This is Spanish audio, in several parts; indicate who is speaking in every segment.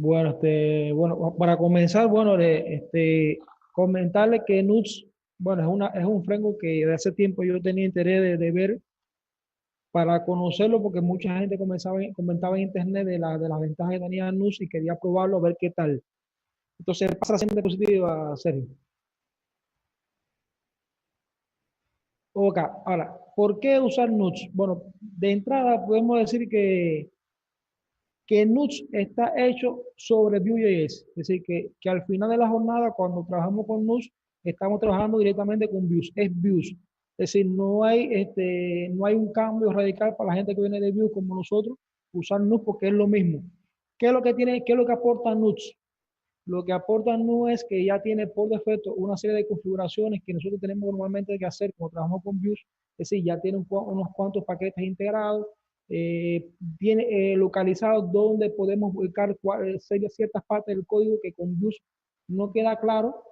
Speaker 1: Bueno, bueno, para comenzar, bueno, comentarle que Nuxt, bueno, es un framework que de hace tiempo yo tenía interés de ver para conocerlo porque mucha gente comentaba en internet de las ventajas que tenía Nuxt y quería probarlo, ver qué tal. Entonces, pasa siempre positiva, Sergio. Ok, ahora, ¿por qué usar Nuxt? Bueno, de entrada podemos decir que Nuxt está hecho sobre Vue.js. Es decir, que al final de la jornada, cuando trabajamos con Nuxt, estamos trabajando directamente con Vue. Es Vue. Es decir, no hay un cambio radical para la gente que viene de Vue como nosotros, usar Nuxt porque es lo mismo. ¿Qué es lo que aporta Nuxt? Lo que aporta Nuxt es que ya tiene por defecto una serie de configuraciones que nosotros tenemos normalmente que hacer cuando trabajamos con Vue. Es decir, ya tiene unos cuantos paquetes integrados, tiene localizado donde podemos ubicar ciertas partes del código que con Vue no queda claro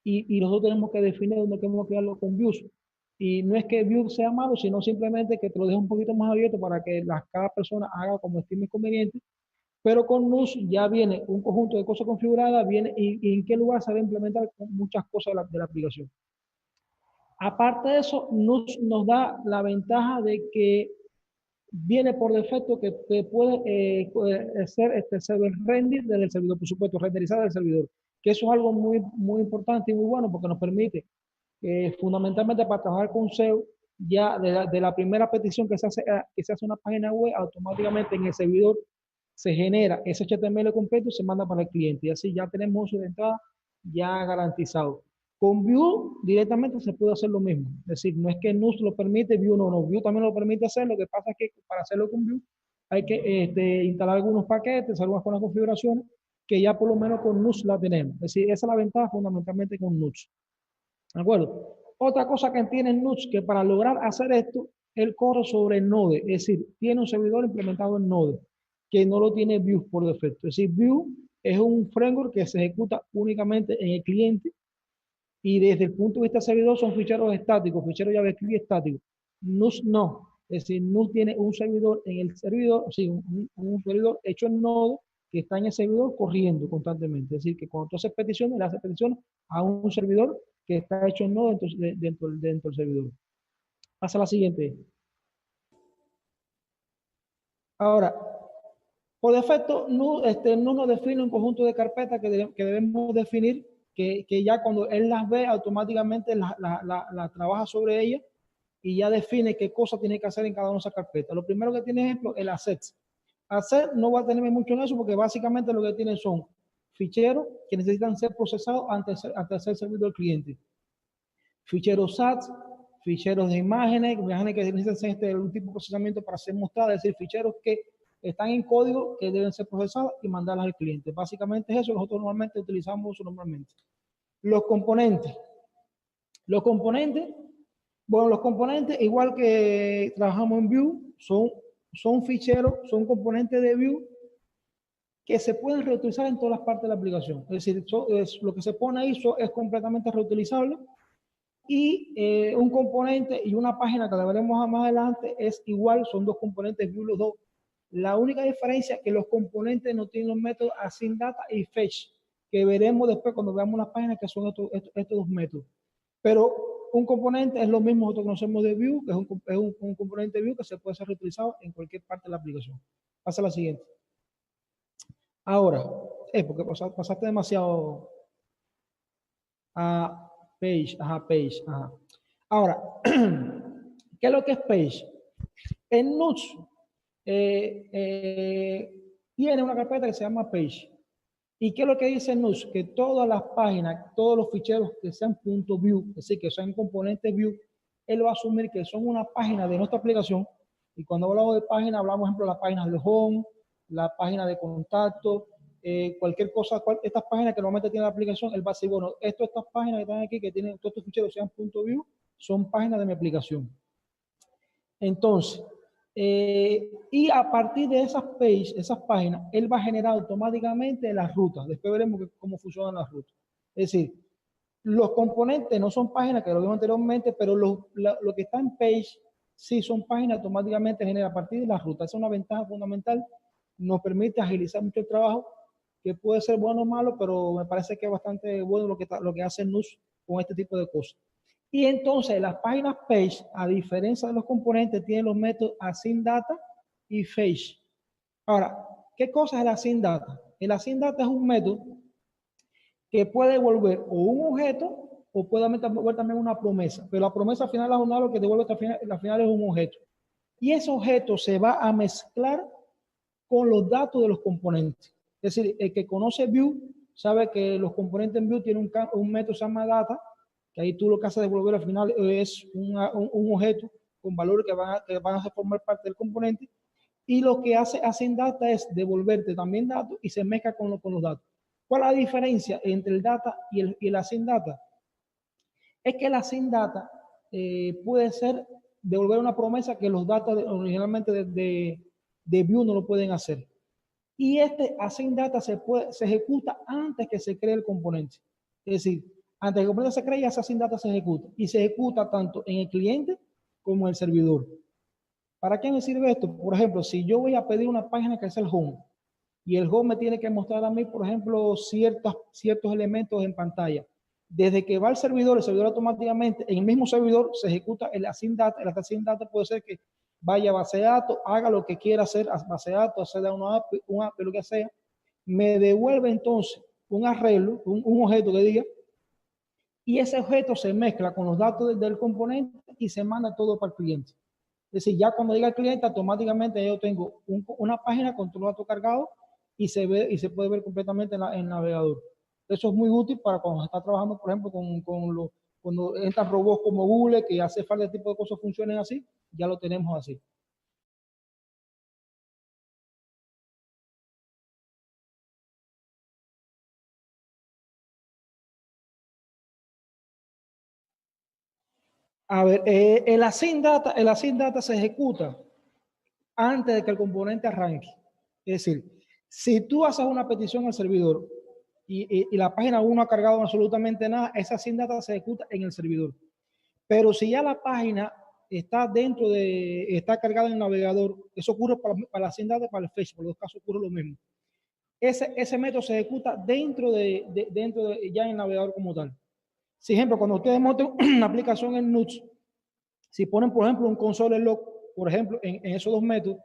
Speaker 1: y nosotros tenemos que definir dónde queremos quedarlo con Vue. Y no es que Vue sea malo, sino simplemente que te lo deje un poquito más abierto para que cada persona haga como estime conveniente, pero con NUS ya viene un conjunto de cosas configuradas, viene y en qué lugar se va a implementar muchas cosas de la aplicación. Aparte de eso, NUS nos da la ventaja de que viene por defecto que te puede hacer este server render desde el servidor, por supuesto, renderizar del servidor, que eso es algo muy importante y muy bueno porque nos permite, fundamentalmente para trabajar con SEO, ya de la primera petición que se hace una página web, automáticamente en el servidor se genera ese HTML completo y se manda para el cliente. Y así ya tenemos uso de entrada ya garantizado. Con Vue directamente se puede hacer lo mismo. Es decir, no es que Nuxt lo permite, Vue no. Vue también lo permite hacer. Lo que pasa es que para hacerlo con Vue hay que instalar algunos paquetes, algunas con las configuraciones que ya por lo menos con Nuxt la tenemos. Es decir, esa es la ventaja fundamentalmente con Nuxt. ¿De acuerdo? Otra cosa que tiene Nuxt, que para lograr hacer esto, él corre sobre Node, es decir, tiene un servidor implementado en Node, que no lo tiene Vue por defecto. Es decir, Vue es un framework que se ejecuta únicamente en el cliente y desde el punto de vista servidor son ficheros estáticos, ficheros JavaScript estáticos. Nuxt no. Es decir, Nuxt tiene un servidor en el servidor, sí, un servidor hecho en Node que está en el servidor corriendo constantemente. Es decir, que cuando tú haces peticiones, le haces peticiones a un servidor que está hecho en Node dentro del servidor. Pasa a la siguiente. Ahora, por defecto, no nos define un conjunto de carpetas que debemos definir, que ya cuando él las ve, automáticamente la trabaja sobre ellas y ya define qué cosa tiene que hacer en cada una de esas carpetas. Lo primero que tiene, ejemplo, el assets. Asset no va a tener mucho en eso porque básicamente lo que tiene son ficheros que necesitan ser procesados antes de ser servido al cliente. Ficheros SAT, ficheros de imágenes que necesitan un tipo de procesamiento para ser mostradas, es decir, ficheros que están en código que deben ser procesados y mandarlas al cliente. Básicamente es eso, nosotros normalmente utilizamos eso normalmente. Los componentes. Los componentes, bueno, los componentes, igual que trabajamos en Vue, son ficheros, son componentes de Vue que se pueden reutilizar en todas las partes de la aplicación. Es decir, lo que se pone ahí es completamente reutilizable y un componente y una página que la veremos más adelante es igual, son dos componentes Vue los dos. La única diferencia es que los componentes no tienen los métodos async data y fetch, que veremos después cuando veamos las páginas que son estos dos métodos. Pero un componente es lo mismo que conocemos de Vue, que es un componente Vue que se puede ser reutilizado en cualquier parte de la aplicación. Pasa a la siguiente. Ahora, porque pasaste demasiado a Page, ajá, Page, ajá. Ahora, ¿qué es lo que es Page? En Nuxt tiene una carpeta que se llama Page. ¿Y qué es lo que dice Nuxt? Que todas las páginas, todos los ficheros que sean .vue, es decir, que sean componentes Vue, él va a asumir que son una página de nuestra aplicación. Y cuando hablamos de página, hablamos, por ejemplo, de la página del home, la página de contacto, cualquier cosa, estas páginas que normalmente tiene la aplicación, él va a decir, bueno, estas páginas que están aquí, que tienen todos estos ficheros que sean .vue, son páginas de mi aplicación. Entonces, y a partir de esas páginas, él va a generar automáticamente las rutas. Después veremos cómo funcionan las rutas. Es decir, los componentes no son páginas, que lo vimos anteriormente, pero lo que está en Page sí son páginas automáticamente genera a partir de las rutas. Esa es una ventaja fundamental. Nos permite agilizar mucho el trabajo que puede ser bueno o malo, pero me parece que es bastante bueno lo que hace NUS con este tipo de cosas. Y entonces las páginas page, a diferencia de los componentes, tienen los métodos async data y fetch. Ahora, ¿qué cosa es el async data? El async data es un método que puede devolver o un objeto o puede devolver también una promesa, pero la promesa al final es lo que devuelve al final es un objeto. Y ese objeto se va a mezclar con los datos de los componentes. Es decir, el que conoce Vue sabe que los componentes en Vue tienen un método que se llama data, que ahí tú lo que haces devolver al final es un objeto con valores que van a formar parte del componente. Y lo que hace Async Data es devolverte también datos y se mezcla con los datos. ¿Cuál es la diferencia entre el data y el Async Data? Es que el Async Data puede ser devolver una promesa que los datos originalmente de Vue no lo pueden hacer. Y este Async Data se ejecuta antes que se cree el componente. Es decir, antes que el componente se cree, ese Async Data se ejecuta. Y se ejecuta tanto en el cliente como en el servidor. ¿Para qué me sirve esto? Por ejemplo, si yo voy a pedir una página que es el home, y el home me tiene que mostrar a mí, por ejemplo, ciertos elementos en pantalla. Desde que va al servidor, el servidor automáticamente, en el mismo servidor, se ejecuta el Async Data. El Async Data puede ser que vaya a base de datos, haga lo que quiera hacer a base de datos, hacer una API, lo que sea, me devuelve entonces un arreglo, un objeto que diga, y ese objeto se mezcla con los datos del componente y se manda todo para el cliente. Es decir, ya cuando llega el cliente, automáticamente yo tengo una página con todos los datos cargados y se puede ver completamente en el navegador. Eso es muy útil para cuando se está trabajando, por ejemplo, cuando entran robots como Google, que hace falta este tipo de cosas funcionen así, ya lo tenemos así. A ver, el async data se ejecuta antes de que el componente arranque. Es decir, si tú haces una petición al servidor y la página 1 no ha cargado absolutamente nada, esa async data se ejecuta en el servidor. Pero si ya la página está cargada en el navegador, eso ocurre para la async data y para el fetch, por los dos casos ocurre lo mismo. Ese método se ejecuta ya en el navegador como tal. Si, ejemplo, cuando ustedes monten una aplicación en Nuxt, si ponen, por ejemplo, un console log, por ejemplo, en esos dos métodos,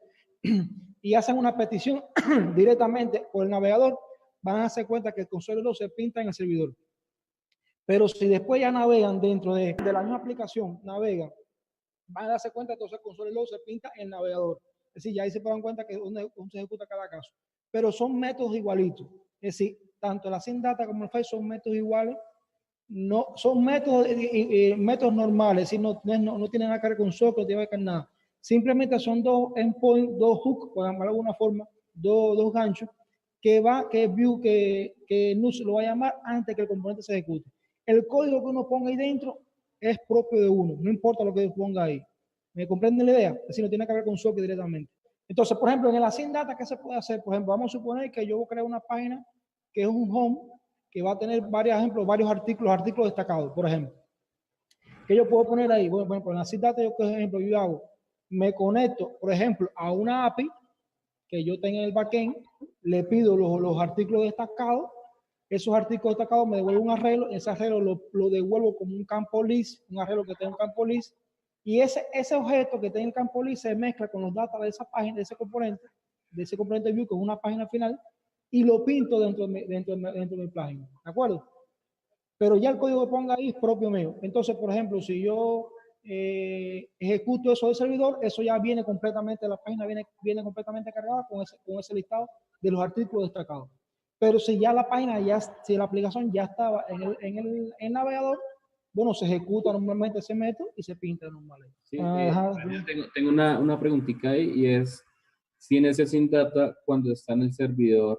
Speaker 1: y hacen una petición directamente por el navegador, van a darse cuenta que el console log se pinta en el servidor. Pero si después ya navegan dentro de la misma aplicación, navegan, van a darse cuenta que entonces el console log se pinta en el navegador. Es decir, ya ahí se dan cuenta que donde se ejecuta cada caso. Pero son métodos igualitos. Es decir, tanto la Async Data como el Fetch son métodos iguales. No, son métodos normales, es decir, no tienen nada que ver con software, no tienen que ver con nada. Simplemente son dos endpoints, dos hooks, por llamarlo de alguna forma, dos ganchos, que NUS lo va a llamar antes que el componente se ejecute. El código que uno ponga ahí dentro es propio de uno, no importa lo que ponga ahí. ¿Me comprenden la idea? Es decir, no tiene que ver con software directamente. Entonces, por ejemplo, en el Async Data, ¿qué se puede hacer? Por ejemplo, vamos a suponer que yo voy a crear una página que es un home, que va a tener varios artículos destacados, por ejemplo. ¿Qué yo puedo poner ahí? Bueno, en la Async Data, por ejemplo, yo hago, me conecto, por ejemplo, a una API que yo tenga en el backend, le pido los artículos destacados, esos artículos destacados me devuelven un arreglo, ese arreglo lo devuelvo como un campo list, un arreglo que tenga un campo list, y ese objeto que tenga el campo list se mezcla con los datos de esa página, de ese componente Vue, que es una página final, y lo pinto dentro de mi página, ¿de acuerdo? Pero ya el código que ponga ahí es propio mío. Entonces, por ejemplo, si yo ejecuto eso del servidor, eso ya viene completamente, la página viene completamente cargada con ese listado de los artículos destacados. Pero si ya la página, si la aplicación ya estaba en el navegador, bueno, se ejecuta normalmente ese método y se pinta normalmente.
Speaker 2: Sí, tengo una preguntita ahí y es, si en ese Async Data, cuando está en el servidor,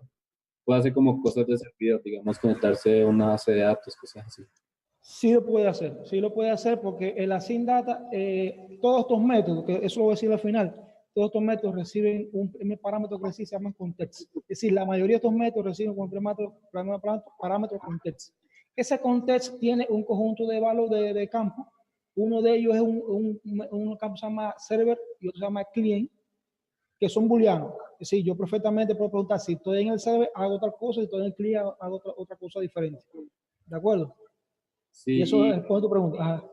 Speaker 2: puede hacer como cosas de servidor, digamos, conectarse a una base de datos, cosas así.
Speaker 1: Sí lo puede hacer porque el Async Data, todos estos métodos, que eso lo voy a decir al final, todos estos métodos reciben un parámetro que se llama context. Es decir, la mayoría de estos métodos reciben un parámetro context. Ese context tiene un conjunto de valores de campo. Uno de ellos es un campo que se llama server y otro se llama client, que son booleanos. Es decir, yo perfectamente puedo preguntar si estoy en el server, hago otra cosa, si estoy en el client, hago otra cosa diferente. ¿De acuerdo?
Speaker 2: Sí,
Speaker 1: Y eso
Speaker 2: y
Speaker 1: responde tu pregunta. Ajá.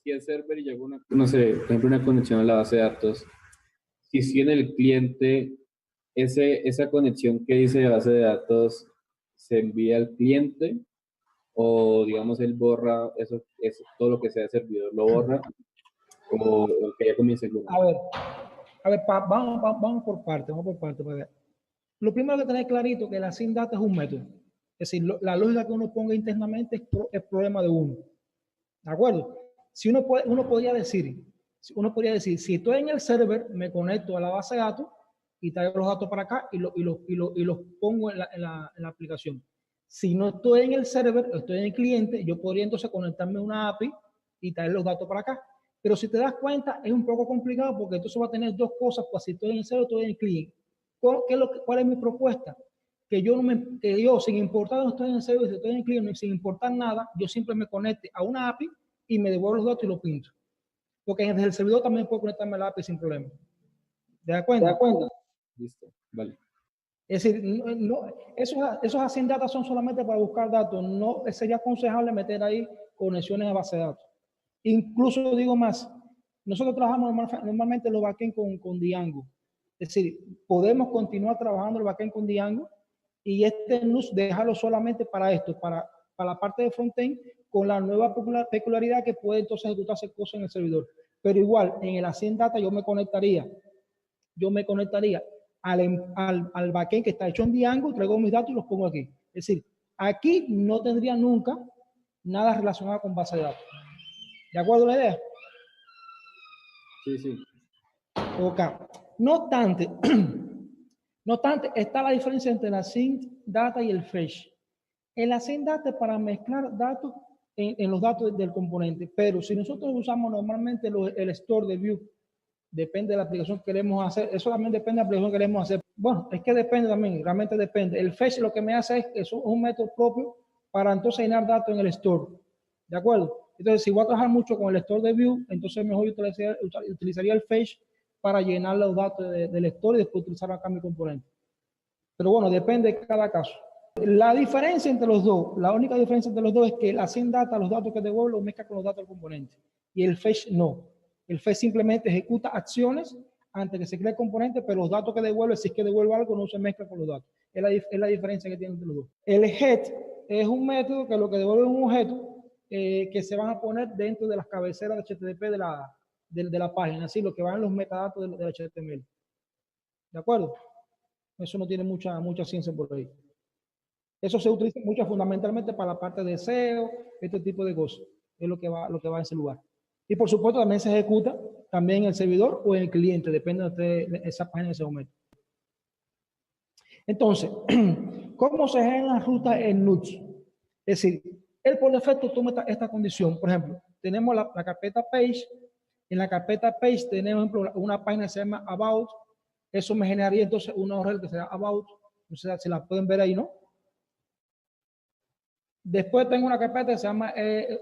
Speaker 2: si el server llegó una, no sé, por ejemplo, una conexión a la base de datos, si en el cliente, esa conexión que dice de base de datos se envía al cliente o, digamos, él borra eso, todo lo que sea servidor, lo borra o que ya comience el lunes.
Speaker 1: A ver, vamos por parte, vamos por parte. Para ver. Lo primero que tener clarito que la SIM data es un método. Es decir, la lógica que uno ponga internamente es problema de uno. ¿De acuerdo? Si uno podría decir, si estoy en el server, me conecto a la base de datos y traigo los datos para acá y los pongo en la aplicación. Si no estoy en el server, estoy en el cliente, yo podría entonces conectarme a una API y traer los datos para acá. Pero si te das cuenta, es un poco complicado porque entonces va a tener dos cosas, pues si estoy en el server, estoy en el cliente. ¿Cuál es mi propuesta? Que yo, sin importar dónde estoy en el server, si estoy en el cliente, sin importar nada, yo siempre me conecte a una API y me devuelvo los datos y los pinto. Porque desde el servidor también puedo conectarme a la API sin problema. ¿Te das cuenta?
Speaker 2: ¿Te das cuenta? Listo, vale.
Speaker 1: Es decir, esos async data son solamente para buscar datos. No sería aconsejable meter ahí conexiones a base de datos. Incluso digo más, nosotros trabajamos normalmente los backend con Django. Es decir, podemos continuar trabajando el backend con Django y este NUS dejarlo solamente para esto, para la parte de frontend, con la nueva peculiaridad que puede entonces ejecutarse cosas en el servidor. Pero igual, en el async data yo me conectaría al backend que está hecho en Django, traigo mis datos y los pongo aquí. Es decir, aquí no tendría nunca nada relacionado con base de datos. ¿De acuerdo a la idea?
Speaker 2: Sí, sí.
Speaker 1: Ok. No obstante, no obstante, está la diferencia entre la sync data y el fetch. El async data es para mezclar datos en los datos del componente, pero si nosotros usamos normalmente el store de view, depende de la aplicación que queremos hacer, eso también depende de la aplicación que queremos hacer. Bueno, es que depende también, realmente depende. El fetch lo que me hace es un método propio para entonces llenar datos en el store. ¿De acuerdo? Entonces, si voy a trabajar mucho con el store de view, entonces mejor utilizaría el fetch para llenar los datos del store y después utilizar acá mi componente. Pero bueno, depende de cada caso. La diferencia entre los dos, la única diferencia entre los dos es que el async data, los datos que devuelve, los mezcla con los datos del componente. Y el fetch no. El fetch simplemente ejecuta acciones antes que se cree el componente, pero los datos que devuelve, si es que devuelve algo, no se mezcla con los datos. Es la diferencia que tiene entre los dos. El head es un método que lo que devuelve es un objeto que se van a poner dentro de las cabeceras de HTTP de la página, así lo que van los metadatos del HTML. ¿De acuerdo? Eso no tiene mucha ciencia por ahí. Eso se utiliza mucho fundamentalmente para la parte de SEO, este tipo de cosas. Es lo que va en ese lugar. Y por supuesto también se ejecuta también en el servidor o en el cliente, depende de esa página en ese momento. Entonces, ¿cómo se generan las rutas en Nuxt? Es decir, él por defecto toma esta condición. Por ejemplo, tenemos la carpeta page. En la carpeta page tenemos, por ejemplo, una página que se llama About. Eso me generaría entonces una URL que será About. No sé si la pueden ver ahí, ¿no? Después tengo una carpeta que se llama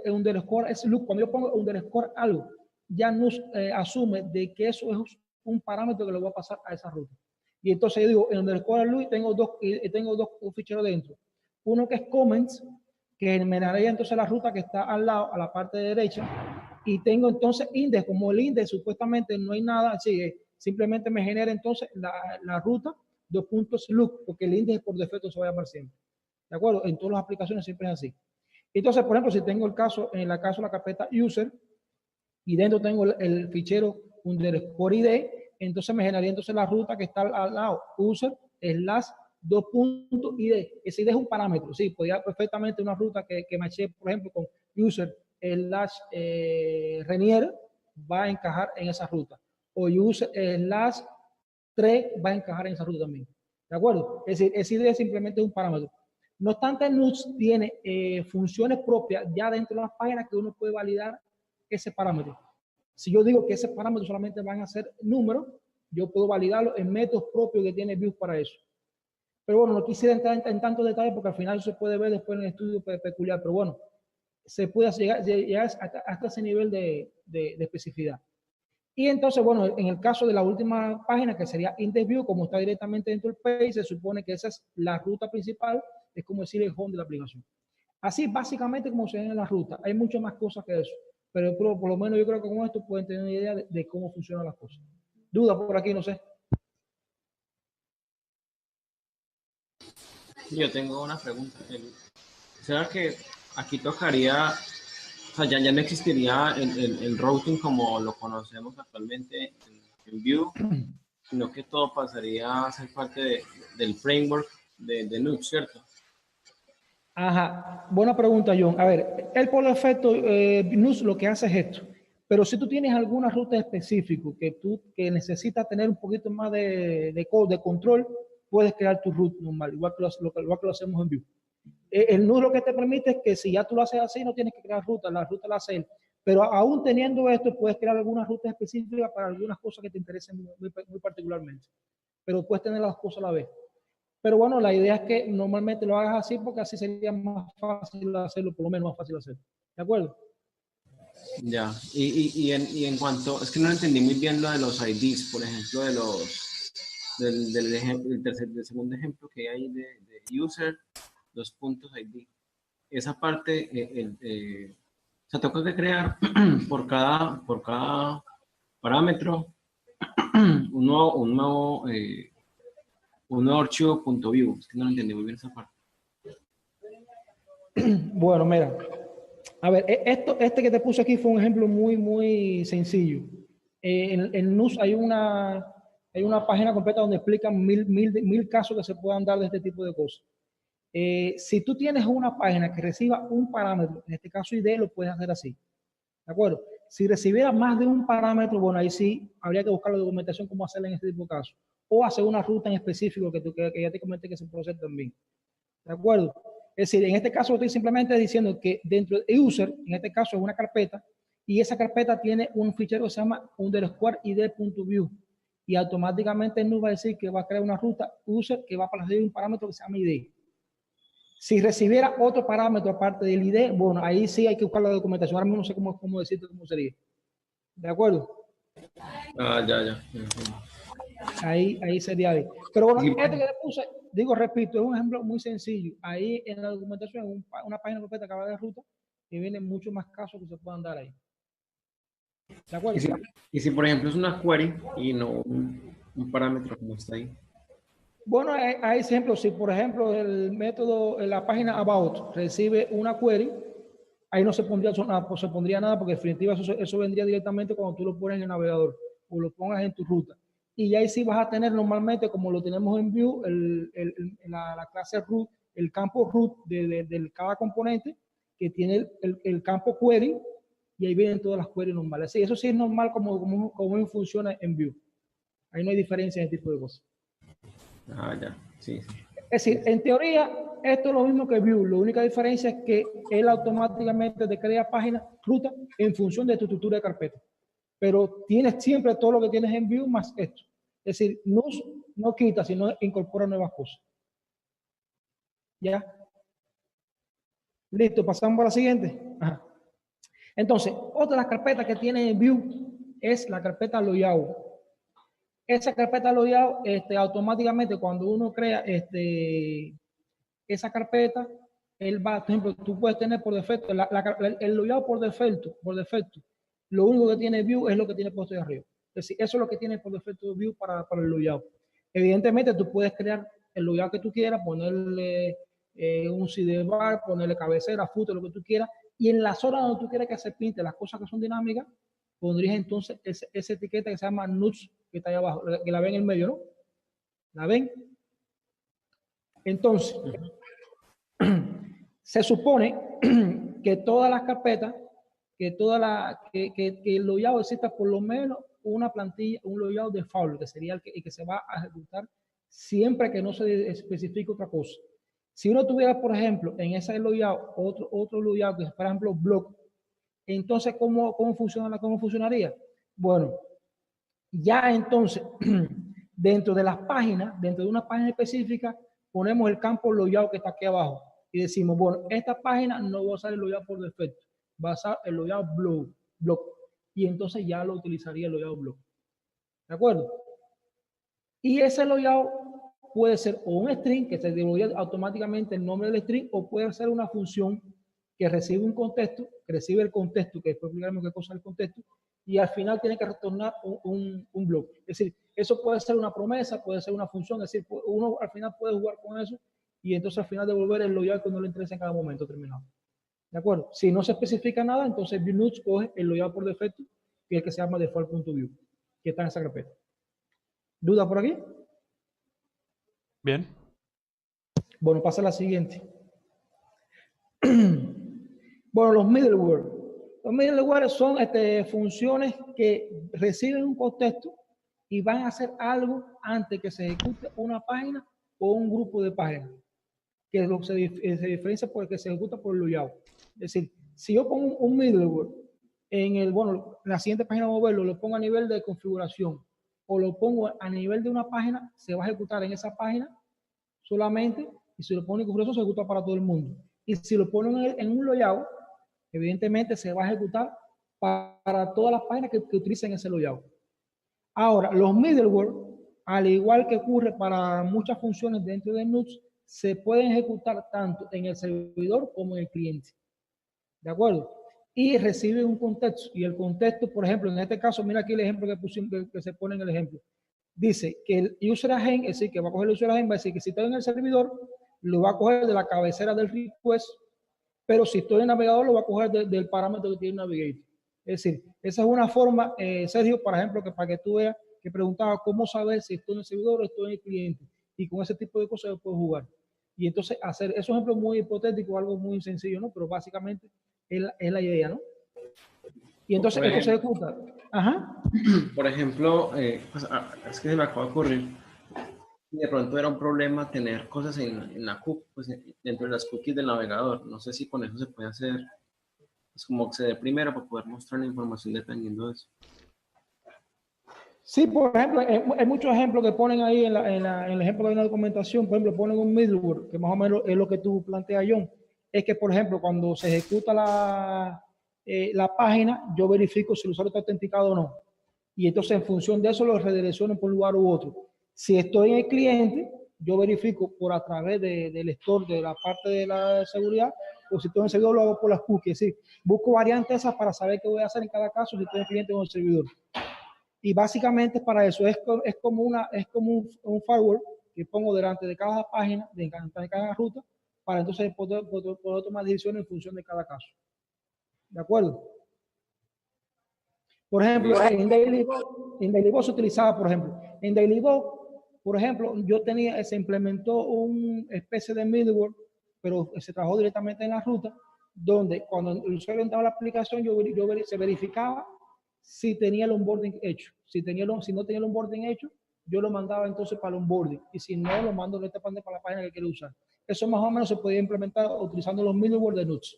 Speaker 1: underscore look. Cuando yo pongo underscore algo, ya nos asume de que eso es un parámetro que le voy a pasar a esa ruta. Y entonces yo digo, en underscore look tengo dos ficheros dentro. Uno que es comments, que me daría entonces la ruta que está al lado, a la parte derecha. Y tengo entonces index, como el index supuestamente no hay nada, así simplemente me genera entonces la ruta, dos puntos look, porque el index por defecto se va a llamar siempre. ¿De acuerdo? En todas las aplicaciones siempre es así. Entonces, por ejemplo, si tengo en la carpeta user y dentro tengo el fichero underscore ID, entonces me generaría entonces la ruta que está al lado, user slash 2.id. Ese ID es un parámetro, sí, podría perfectamente una ruta que maché, por ejemplo, con user slash Renier va a encajar en esa ruta. O user slash 3 va a encajar en esa ruta también. ¿De acuerdo? Es decir, ese ID simplemente es un parámetro. No obstante, Nuxt tiene funciones propias ya dentro de las páginas que uno puede validar ese parámetro. Si yo digo que ese parámetro solamente van a ser números, yo puedo validarlo en métodos propios que tiene Vue para eso. Pero bueno, no quisiera entrar en tantos detalles porque al final eso se puede ver después en el estudio peculiar. Pero bueno, se puede llegar hasta ese nivel de especificidad. Y entonces, bueno, en el caso de la última página, que sería Interview, como está directamente dentro del page, se supone que esa es la ruta principal, es como decir el home de la aplicación. Así, básicamente, como se ve en la ruta. Hay muchas más cosas que eso, pero por lo menos yo creo que con esto pueden tener una idea de cómo funcionan las cosas. ¿Duda por aquí? No sé.
Speaker 3: Yo tengo una pregunta. ¿Será que aquí tocaría, o sea, ya no existiría el routing como lo conocemos actualmente en Vue, sino que todo pasaría a ser parte del framework de Nuke, ¿cierto?
Speaker 1: Ajá, buena pregunta, John. A ver, él por defecto, NUS lo que hace es esto. Pero si tú tienes alguna ruta específica que necesitas tener un poquito más de control, puedes crear tu root normal, igual que lo hacemos en Vue. El NUS lo que te permite es que si ya tú lo haces así, no tienes que crear ruta, la ruta la hace él. Pero aún teniendo esto, puedes crear alguna ruta específica para algunas cosas que te interesen muy particularmente. Pero puedes tener las cosas a la vez. Pero bueno, la idea es que normalmente lo hagas así porque así sería más fácil hacerlo, por lo menos más fácil hacerlo. ¿De acuerdo?
Speaker 3: Ya. Y en cuanto, es que no entendí muy bien lo de los IDs, por ejemplo, del segundo ejemplo que hay de user, dos puntos ID. Esa parte, se toca que crear por cada parámetro un nuevo archivo .view. Es que no lo entendí muy bien esa parte.
Speaker 1: Bueno, mira, a ver, este que te puse aquí fue un ejemplo muy sencillo. En NUS hay una página completa donde explican mil casos que se puedan dar de este tipo de cosas. Si tú tienes una página que reciba un parámetro, en este caso ID, lo puedes hacer así. ¿De acuerdo? Si recibiera más de un parámetro, bueno, ahí sí habría que buscar la documentación cómo hacerla en este tipo de casos. O hacer una ruta en específico que ya te comenté que se puede hacer también. ¿De acuerdo? Es decir, en este caso estoy simplemente diciendo que dentro de user, en este caso es una carpeta, y esa carpeta tiene un fichero que se llama underscore id.view. Y automáticamente nos va a decir que va a crear una ruta user que va a recibir un parámetro que se llama id. Si recibiera otro parámetro aparte del ID, bueno, ahí sí hay que buscar la documentación. Ahora mismo no sé cómo decirte cómo sería. ¿De acuerdo?
Speaker 3: Ah, ya.
Speaker 1: Ahí sería ahí. Pero bueno,
Speaker 3: Sí,
Speaker 1: este que le puse, digo, repito, es un ejemplo muy sencillo. Ahí en la documentación, una página completa que va de ruta, y vienen muchos más casos que se puedan dar ahí. ¿De
Speaker 3: y,
Speaker 1: acuerdo?
Speaker 3: si, y si, por ejemplo, es una query y no un parámetro como está ahí.
Speaker 1: Bueno, hay ejemplos. Si, por ejemplo, el método, en la página About recibe una query, ahí no se pondría nada porque en definitiva eso vendría directamente cuando tú lo pones en el navegador o lo pongas en tu ruta. Y ahí sí vas a tener normalmente, como lo tenemos en Vue, la clase root, el campo root de cada componente que tiene el campo query y ahí vienen todas las queries normales. Sí, eso sí es normal como funciona en Vue. Ahí no hay diferencia en este tipo de cosas.
Speaker 3: Ah, ya, sí.
Speaker 1: Es decir, en teoría, esto es lo mismo que Vue. La única diferencia es que él automáticamente te crea páginas, ruta, en función de tu estructura de carpeta. Pero tienes siempre todo lo que tienes en Vue más esto. Es decir, no quita, sino incorpora nuevas cosas. ¿Ya? Listo, pasamos a la siguiente. Ajá. Entonces, otra de las carpetas que tiene en Vue es la carpeta Loadout. Esa carpeta Loadout, automáticamente cuando uno crea esa carpeta, él va, por ejemplo, tú puedes tener por defecto, el logout por defecto, lo único que tiene Vue es lo que tiene puesto de arriba. Es decir, eso es lo que tiene por defecto Vue para el logout. Evidentemente, tú puedes crear el logout que tú quieras, ponerle un CD bar, ponerle cabecera, footer, lo que tú quieras, y en la zona donde tú quieras que se pinte las cosas que son dinámicas, pondrías entonces esa etiqueta que se llama nuts, que está ahí abajo, que la ven en el medio, ¿no? ¿La ven? Entonces, se supone que todas las carpetas, que el logout exista por lo menos una plantilla, un logout default, que sería el que se va a ejecutar siempre que no se especifique otra cosa. Si uno tuviera, por ejemplo, en ese logout otro logout, que es, por ejemplo, block, entonces, ¿cómo funcionaría? Bueno, ya entonces, dentro de las páginas, dentro de una página específica, ponemos el campo logout que está aquí abajo y decimos, bueno, esta página no va a usar el logout por defecto, va a usar el logout block. y entonces ya lo utilizaría el logout block. ¿De acuerdo? Y ese logout puede ser o un string que se devuelve automáticamente el nombre del string, o puede ser una función que recibe un contexto, que recibe el contexto, que después explicaremos qué cosa es el contexto, y al final tiene que retornar un bloque. Es decir, eso puede ser una promesa, puede ser una función, es decir, uno al final puede jugar con eso y entonces al final devolver el logout que no le interesa en cada momento terminado. ¿De acuerdo? Si no se especifica nada, entonces ViewNuts coge el logout por defecto, que es el que se llama default.view, que está en esa carpeta. ¿Duda por aquí?
Speaker 4: Bien.
Speaker 1: Bueno, pasa a la siguiente. Bueno, los middleware. Los middleware son funciones que reciben un contexto y van a hacer algo antes que se ejecute una página o un grupo de páginas, que es lo que se diferencia porque se ejecuta por el layout. Es decir, si yo pongo un middleware en la siguiente página de moverlo, lo pongo a nivel de configuración o lo pongo a nivel de una página, se va a ejecutar en esa página solamente, y si lo pongo en configuración se ejecuta para todo el mundo. Y si lo ponen en un layout, evidentemente se va a ejecutar para todas las páginas que utilicen ese layout. Ahora, los middleware, al igual que ocurre para muchas funciones dentro de Nuxt, se pueden ejecutar tanto en el servidor como en el cliente. ¿De acuerdo? Y reciben un contexto. Y el contexto, por ejemplo, en este caso, mira aquí el ejemplo que se pone en el ejemplo. Dice que el user agent, es decir, que va a coger el user agent, va a decir que si estoy en el servidor, lo va a coger de la cabecera del request, pero si estoy en navegador, lo va a coger del parámetro que tiene Navigator. Es decir, esa es una forma, Sergio, por ejemplo, que para que tú veas, que preguntaba cómo saber si estoy en el servidor o estoy en el cliente. Y con ese tipo de cosas yo puedo jugar. Y entonces hacer, es un ejemplo muy hipotético, algo muy sencillo, ¿no? Pero básicamente es la idea, ¿no? Y entonces esto se ejecuta. Ajá.
Speaker 3: Por ejemplo, pues, es que se me acaba de ocurrir. De pronto era un problema tener cosas en la cookie, pues dentro de las cookies del navegador. No sé si con eso se puede hacer, es como acceder primero para poder mostrar la información dependiendo de eso.
Speaker 1: Sí, por ejemplo, hay muchos ejemplos que ponen ahí en el ejemplo de una documentación. Por ejemplo, ponen un middleware, que más o menos es lo que tú planteas, John. Es que, por ejemplo, cuando se ejecuta la página, yo verifico si el usuario está autenticado o no. Y entonces, en función de eso, lo redirecciono por un lugar u otro. Si estoy en el cliente, yo verifico por a través del store de la parte de la seguridad, o si estoy en el servidor, lo hago por las cookies. Es decir, busco variantes esas para saber qué voy a hacer en cada caso, si estoy en el cliente o en el servidor. Y básicamente para eso es como un firewall que pongo delante de cada página, de cada ruta, para entonces poder tomar decisiones en función de cada caso. ¿De acuerdo? Por ejemplo, en DailyBot se utilizaba, por ejemplo, en DailyBot, por ejemplo, se implementó una especie de middleware, pero se trabajó directamente en la ruta, donde cuando el usuario entraba a la aplicación, se verificaba si tenía el onboarding hecho. Si no tenía el onboarding hecho, yo lo mandaba entonces para el onboarding. Y si no, lo mando directamente para la página que quiere usar. Eso más o menos se podía implementar utilizando los middleware de Nuxt.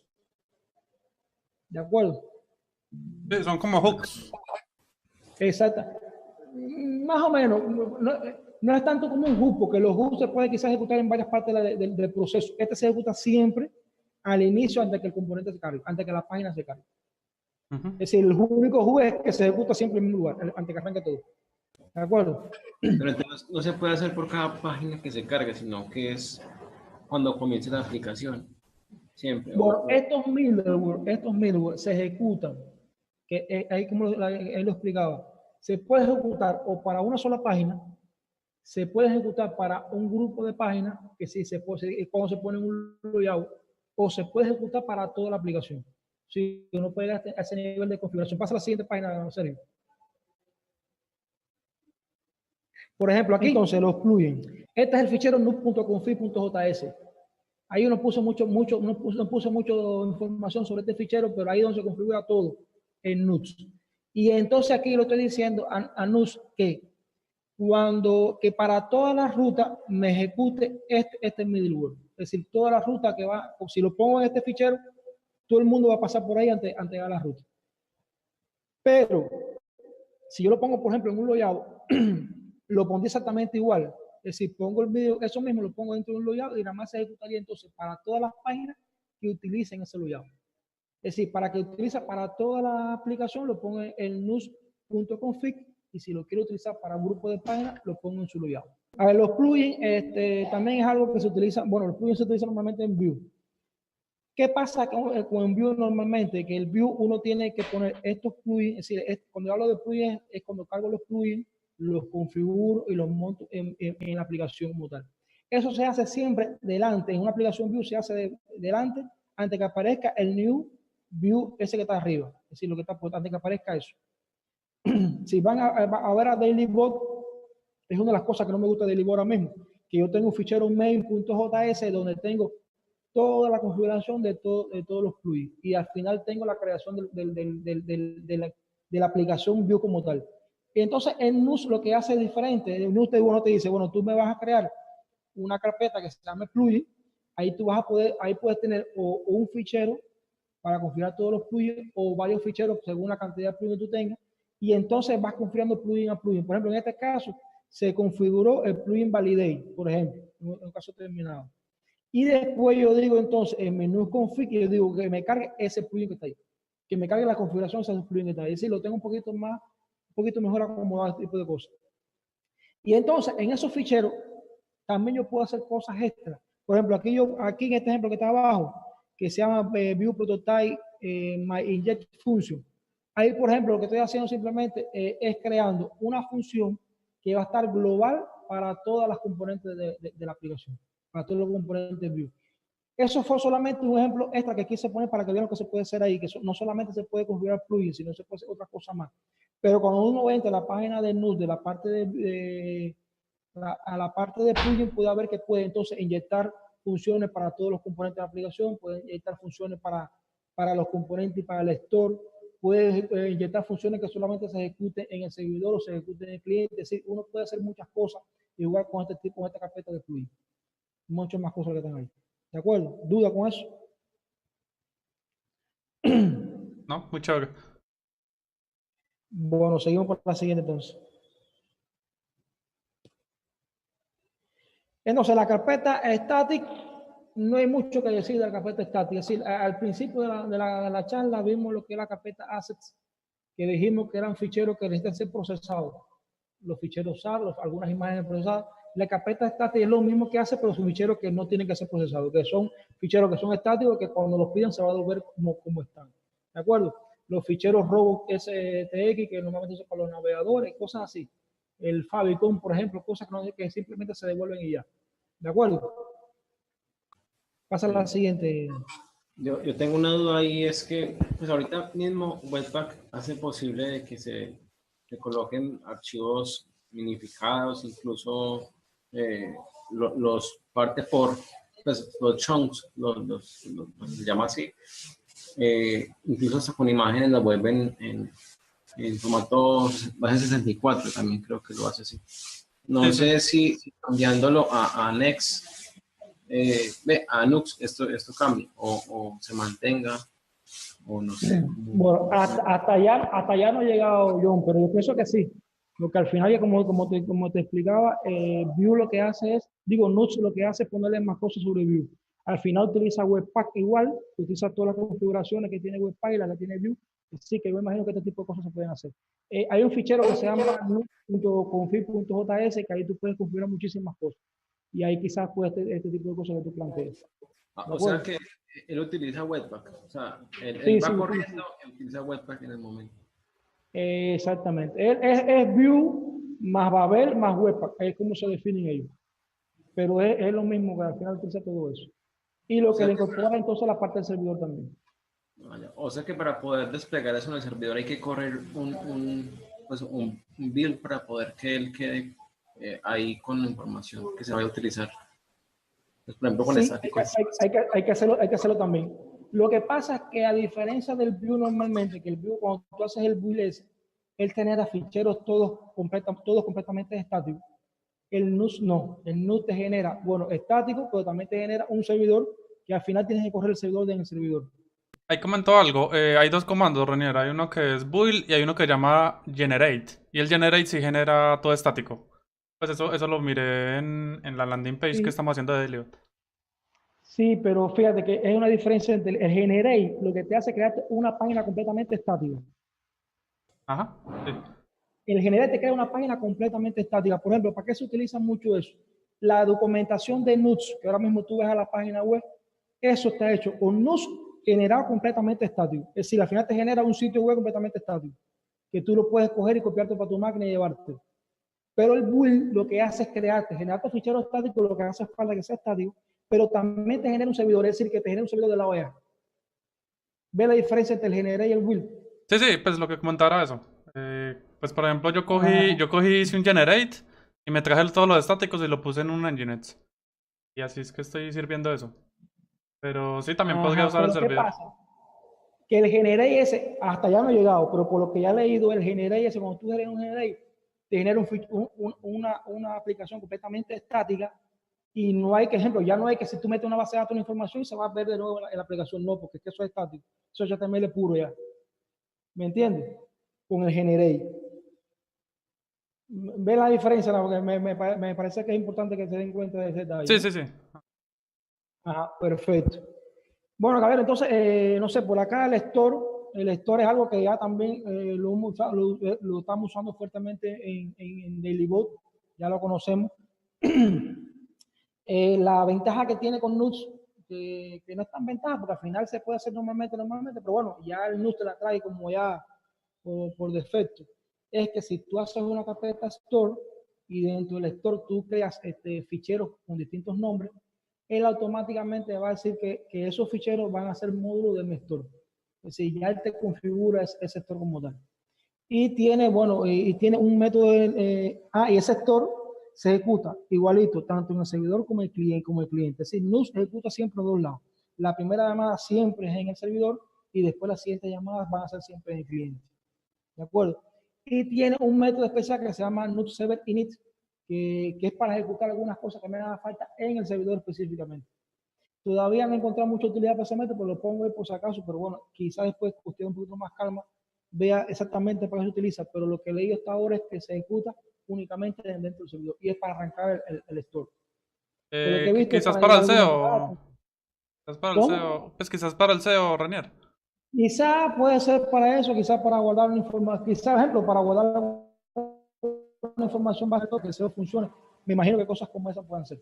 Speaker 1: ¿De acuerdo?
Speaker 4: Sí, son como hooks.
Speaker 1: Exacto. Más o menos. No es tanto como un hook, porque los hooks se pueden quizás ejecutar en varias partes del proceso. Este se ejecuta siempre al inicio, antes que el componente se cargue, antes que la página se cargue. Es decir, el único hook es que se ejecuta siempre en el mismo lugar, antes que arranque todo. ¿De acuerdo?
Speaker 3: Pero entonces no se puede hacer por cada página que se cargue, sino que es cuando comience la aplicación. Siempre.
Speaker 1: Bueno, estos middleware se ejecutan, que ahí como él lo explicaba, se puede ejecutar o para una sola página, se puede ejecutar para un grupo de páginas, que sí se puede, cuando se pone un layout, o se puede ejecutar para toda la aplicación. Si uno puede llegar a ese nivel de configuración. Pasa a la siguiente página, Sergio. Por ejemplo, aquí entonces los plugins. Este es el fichero nuxt.config.js. Ahí no puso mucho información sobre este fichero, pero ahí es donde se configura todo en Nuxt. Y entonces aquí lo estoy diciendo a Nuxt que para todas las rutas me ejecute este middleware. Es decir, toda la ruta que va, si lo pongo en este fichero, todo el mundo va a pasar por ahí antes de llegar a la ruta. Pero si yo lo pongo, por ejemplo, en un layout, lo pondría exactamente igual. Es decir, pongo el video, eso mismo lo pongo dentro de un layout y nada más se ejecutaría entonces para todas las páginas que utilicen ese layout. Es decir, para que utiliza para toda la aplicación, lo pongo en el nus.config, y si lo quiero utilizar para un grupo de páginas, lo pongo en su layout. A ver, los plugins también es algo que se utiliza, bueno, los plugins se utilizan normalmente en Vue. ¿Qué pasa con Vue normalmente? Que el Vue uno tiene que poner estos plugins, es decir, cuando hablo de plugins, es cuando cargo los plugins, los configuro y los monto en la aplicación como tal. Eso se hace siempre delante, en una aplicación Vue se hace delante, antes que aparezca el new Vue ese que está arriba, es decir, lo que está antes que aparezca eso. Si van a ver a Dailybot, es una de las cosas que no me gusta de Dailybot ahora mismo, que yo tengo un fichero main.js donde tengo toda la configuración de todos los plugins, y al final tengo la creación de la aplicación Vue como tal. Y entonces en NUS lo que hace es diferente. En NUS uno te dice, bueno, tú me vas a crear una carpeta que se llame plugin, ahí tú vas a poder, ahí puedes tener o un fichero para configurar todos los plugins, o varios ficheros según la cantidad de plugins que tú tengas, y entonces vas configurando plugin a plugin. Por ejemplo, en este caso se configuró el plugin validate, por ejemplo, en un caso terminado. Y después yo digo entonces en menú config, yo digo que me cargue ese plugin que está ahí, que me cargue la configuración de ese plugin que está ahí. Es decir, lo tengo un poquito mejor acomodado, este tipo de cosas. Y entonces en esos ficheros también yo puedo hacer cosas extras. Por ejemplo, aquí en este ejemplo que está abajo, que se llama Vue Prototype My Inject Function. Ahí, por ejemplo, lo que estoy haciendo simplemente es creando una función que va a estar global para todas las componentes de la aplicación, para todos los componentes Vue. Eso fue solamente un ejemplo extra que quise poner para que vean lo que se puede hacer ahí, que no solamente se puede configurar plugins, sino se puede hacer otra cosa más. Pero cuando uno entra a la página de NUS, de la parte a la parte de plugin, puede ver que puede entonces inyectar funciones para todos los componentes de la aplicación, puede inyectar funciones para los componentes y para el store, puede inyectar funciones que solamente se ejecuten en el servidor o se ejecuten en el cliente. Es decir, uno puede hacer muchas cosas igual con esta carpeta de plugin. Muchas más cosas que están ahí. ¿De acuerdo? ¿Duda con eso?
Speaker 4: No, muy chévere.
Speaker 1: Bueno, seguimos por la siguiente entonces. Entonces, la carpeta static, no hay mucho que decir de la carpeta static. Es decir, al principio de la charla vimos lo que es la carpeta assets, que dijimos que eran ficheros que necesitan ser procesados. Los ficheros SAR, algunas imágenes procesadas. La carpeta static es lo mismo que hace, pero son ficheros que no tienen que ser procesados, que son ficheros que son estáticos, que cuando los pidan se va a devolver como están. ¿De acuerdo? Los ficheros Robot STX, que normalmente son para los navegadores, cosas así. El Favicon, por ejemplo, cosas que simplemente se devuelven y ya. ¿De acuerdo? Pasa a la siguiente.
Speaker 3: Yo tengo una duda ahí, es que pues ahorita mismo Webpack hace posible de que se coloquen archivos minificados, incluso los parte por pues, los chunks, se llama así, incluso hasta con imágenes las vuelven en formato base 64, también creo que lo hace así. No sé si cambiándolo a Next, a Nux, esto cambia o se mantenga, o no sé.
Speaker 1: Bueno, hasta allá no he llegado, John, pero yo pienso que sí. Porque al final, ya como te explicaba, Vue lo que hace es, Nux lo que hace es ponerle más cosas sobre Vue. Al final utiliza Webpack igual, utiliza todas las configuraciones que tiene Webpack y las que tiene Vue. Así que yo imagino que este tipo de cosas se pueden hacer. Hay un fichero que se llama nux.config.js, que ahí tú puedes configurar muchísimas cosas. Y ahí quizás puede este tipo de cosas que tú planteas.
Speaker 3: O sea que él utiliza Webpack, o sea, él va corriendo y utiliza Webpack en el momento.
Speaker 1: Exactamente. Es Vue más Babel más Webpack, es como se definen ellos. Pero es lo mismo, que al final utiliza todo eso. Y lo que le incorpora entonces la parte del servidor también.
Speaker 3: O sea que para poder desplegar eso en el servidor hay que correr un build para poder que él quede ahí con la información que se vaya a utilizar. Pues, por ejemplo, con estático.
Speaker 1: Hay que hacerlo también. Lo que pasa es que a diferencia del Vue normalmente, que el Vue cuando tú haces el build, él genera ficheros todos completamente estáticos. El NUS no. El NUS te genera, estático, pero también te genera un servidor que al final tienes que correr el servidor en el servidor.
Speaker 4: Ahí comentó algo. Hay dos comandos, Renier. Hay uno que es build y hay uno que se llama generate. Y el generate sí genera todo estático. Pues eso lo miré en la landing page que estamos haciendo de Deliot.
Speaker 1: Sí, pero fíjate que es una diferencia entre el generate, lo que te hace crearte una página completamente estática.
Speaker 4: Ajá, sí.
Speaker 1: El generate te crea una página completamente estática. Por ejemplo, ¿para qué se utiliza mucho eso? La documentación de Nuts, que ahora mismo tú ves a la página web, eso está hecho con Nuts generado completamente estático. Es decir, al final te genera un sitio web completamente estático, que tú lo puedes coger y copiarte para tu máquina y llevarte. Pero el build lo que hace es crearte, generar tu fichero estático, lo que hace es falta que sea estático, pero también te genera un servidor, es decir, que te genera un servidor de la OEA. ¿Ve la diferencia entre el generate y el build?
Speaker 4: Sí, sí, pues lo que comentaba eso. Pues por ejemplo,
Speaker 1: Ah,
Speaker 4: hice un generate y me traje todos los estáticos y lo puse en un Nginx. Y así es que estoy sirviendo eso. Pero sí, también podría
Speaker 1: ajá,
Speaker 4: usar el
Speaker 1: pero ¿qué
Speaker 4: servidor.
Speaker 1: pasa? Que el generate ese, hasta ya no he llegado, pero por lo que ya he leído, el generate ese, cuando tú generas un generate, te genera una aplicación completamente estática y no hay que, ejemplo, ya no hay que si tú metes una base de datos una información y se va a ver de nuevo en la aplicación, no, porque es que eso es estático, eso ya también es puro ya, ¿me entiendes? Con el generate. ¿Ve la diferencia? No? Porque me parece que es importante que se den cuenta de ese detalle,
Speaker 4: Sí,
Speaker 1: ¿no?
Speaker 4: sí, sí.
Speaker 1: Ajá, perfecto. Bueno, a ver, entonces, no sé, por acá el store es algo que ya también lo estamos usando fuertemente en DailyBot, ya lo conocemos. La ventaja que tiene con Nuts, que no es tan ventaja, porque al final se puede hacer normalmente, pero bueno, ya el Nuts te la trae como ya por defecto, es que si tú haces una carpeta store y dentro del store tú creas ficheros con distintos nombres, él automáticamente va a decir que esos ficheros van a ser módulos de mi store. Es decir, ya él te configura ese store como tal. Y tiene, bueno, y tiene un método, y ese store se ejecuta igualito, tanto en el servidor como el cliente. Es decir, NUS ejecuta siempre a dos lados. La primera llamada siempre es en el servidor y después las siguientes llamadas van a ser siempre en el cliente. ¿De acuerdo? Y tiene un método especial que se llama NUT Server Init, que es para ejecutar algunas cosas que me hagan falta en el servidor específicamente. Todavía no he encontrado mucha utilidad para ese método, pero lo pongo ahí por si acaso, pero bueno, quizás después que usted un poquito más calma, vea exactamente para qué se utiliza, pero lo que he leído hasta ahora es que se ejecuta únicamente dentro del servidor y es para arrancar el store. Por lo que he visto es
Speaker 4: Quizás
Speaker 1: para
Speaker 4: para
Speaker 1: llevar
Speaker 4: el
Speaker 1: algunos datos.
Speaker 4: SEO. Quizás para el SEO.
Speaker 1: ¿Cómo?
Speaker 4: Pues quizás para el SEO, Renier.
Speaker 1: Quizás puede ser para eso, quizás para guardar una información, quizás, por ejemplo, para guardar una información baja de todo, que el SEO funcione. Me imagino que cosas como esas puedan ser.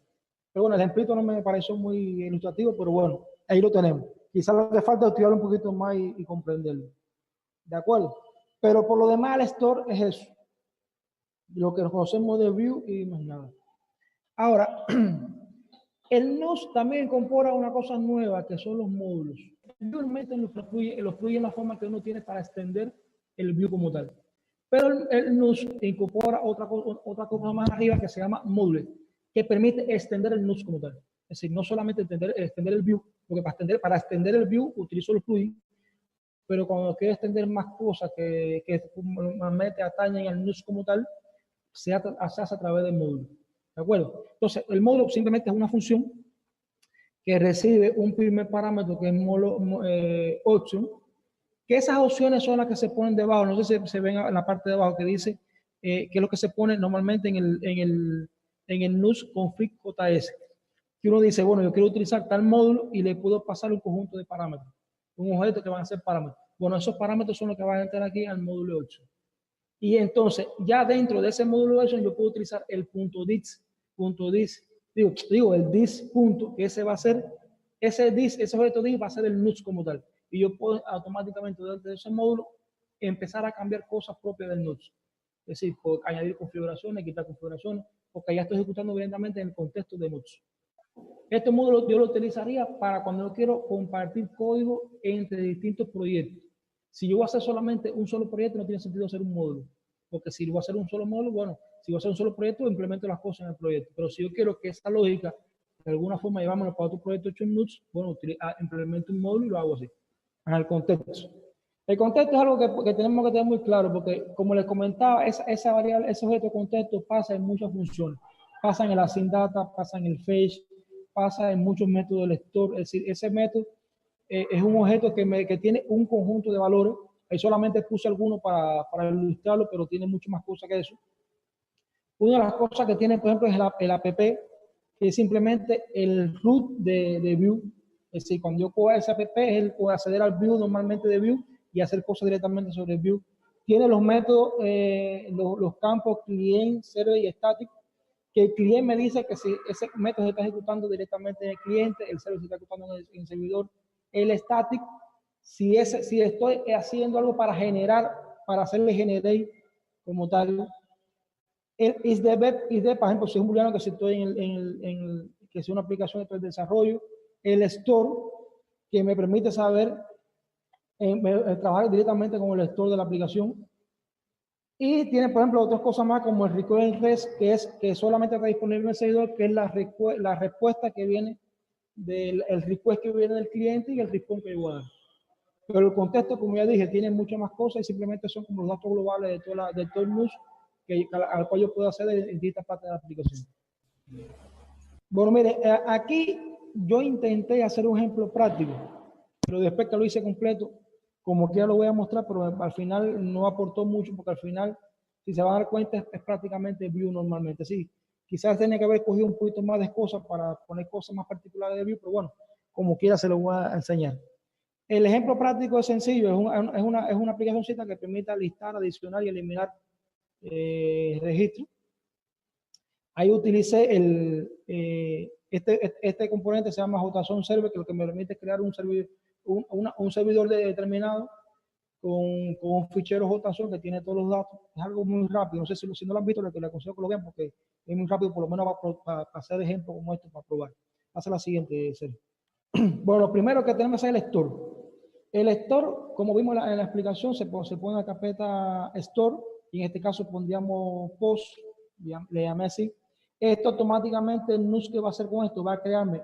Speaker 1: Pero bueno, el ejemplito no me pareció muy ilustrativo, pero bueno, ahí lo tenemos. Quizás lo que falta es estudiarlo un poquito más y comprenderlo. ¿De acuerdo? Pero por lo demás, el store es eso. Lo que conocemos de Vue y más nada. Ahora, el NOS también incorpora una cosa nueva que son los módulos. Realmente los fluye en la forma que uno tiene para extender el Vue como tal. Pero el NUS incorpora otra cosa más arriba que se llama módulos, que permite extender el NUS como tal. Es decir, no solamente extender el Vue, porque para extender el Vue utilizo los plugins, pero cuando quiero extender más cosas que normalmente atañen al NUS como tal, se hace a través del módulo. ¿De acuerdo? Entonces, el módulo simplemente es una función que recibe un primer parámetro que es option, que esas opciones son las que se ponen debajo. No sé si se ven en la parte de abajo que dice que es lo que se pone normalmente en el NUS config JS. Que uno dice, bueno, yo quiero utilizar tal módulo y le puedo pasar un conjunto de parámetros, un objeto que van a ser parámetros. Bueno, esos parámetros son los que van a entrar aquí al módulo 8. Y entonces, ya dentro de ese módulo 8, yo puedo utilizar el el dis punto, que ese va a ser, ese objeto dis va a ser el NUTS como tal. Y yo puedo automáticamente dentro de ese módulo empezar a cambiar cosas propias del NUTS. Es decir, puedo añadir configuraciones, quitar configuraciones, porque ya estoy ejecutando directamente en el contexto de NUTS. Este módulo yo lo utilizaría para cuando yo quiero compartir código entre distintos proyectos. Si yo voy a hacer solamente un solo proyecto, no tiene sentido hacer un módulo. Porque si voy a hacer un solo módulo, bueno, si voy a hacer un solo proyecto, implemento las cosas en el proyecto. Pero si yo quiero que esa lógica, de alguna forma, llevámosla para otro proyecto hecho en Nuts, bueno, implemento un módulo y lo hago así, en el contexto. El contexto es algo que tenemos que tener muy claro, porque como les comentaba, esa variable, ese objeto de contexto pasa en muchas funciones. Pasa en el async data, pasa en el fetch, pasa en muchos métodos del lector. Es decir, ese método es un objeto que tiene un conjunto de valores. Ahí solamente puse algunos para ilustrarlo, pero tiene mucho más cosas que eso. Una de las cosas que tiene, por ejemplo, es el app, que es simplemente el root de Vue. Es decir, cuando yo cojo ese app, él puede acceder al Vue normalmente de Vue y hacer cosas directamente sobre Vue. Tiene los métodos, los campos client, server y static, que el cliente me dice que si ese método se está ejecutando directamente en el cliente, el server se está ejecutando en el servidor. El static, si estoy haciendo algo para generar, para hacerle generate como tal. El isDev, por ejemplo, si es un booleano que si estoy que es una aplicación de desarrollo. El store, que me permite saber, trabajar directamente con el store de la aplicación. Y tiene, por ejemplo, otras cosas más como el request REST, que es que solamente está disponible en el servidor, que es la respuesta que viene el request que viene del cliente y el response que yo voy a dar. Pero el contexto, como ya dije, tiene muchas más cosas y simplemente son como los datos globales de todo el NUS al cual yo puedo acceder en distintas partes de la aplicación. Bueno, mire, aquí yo intenté hacer un ejemplo práctico, pero después que lo hice completo, como que ya lo voy a mostrar, pero al final no aportó mucho, porque al final, si se van a dar cuenta, es prácticamente Vue normalmente. Sí, quizás tenía que haber cogido un poquito más de cosas para poner cosas más particulares de Vue, pero bueno, como quiera se lo voy a enseñar. El ejemplo práctico es sencillo, es una aplicacióncita que permite listar, adicionar y eliminar registros. Ahí utilicé este componente, se llama JSON Server, que lo que me permite crear un servidor determinado con un fichero JSON que tiene todos los datos. Es algo muy rápido, no sé si no lo han visto, lo que les aconsejo que lo vean porque es muy rápido, por lo menos para hacer ejemplos como esto, para probar. Pasa la siguiente, Sergio. Bueno, lo primero que tenemos es el store. El store, como vimos en la explicación, se pone en la carpeta store, y en este caso pondríamos post, le llamé así. Esto automáticamente, el NUS que va a hacer con esto, va a crearme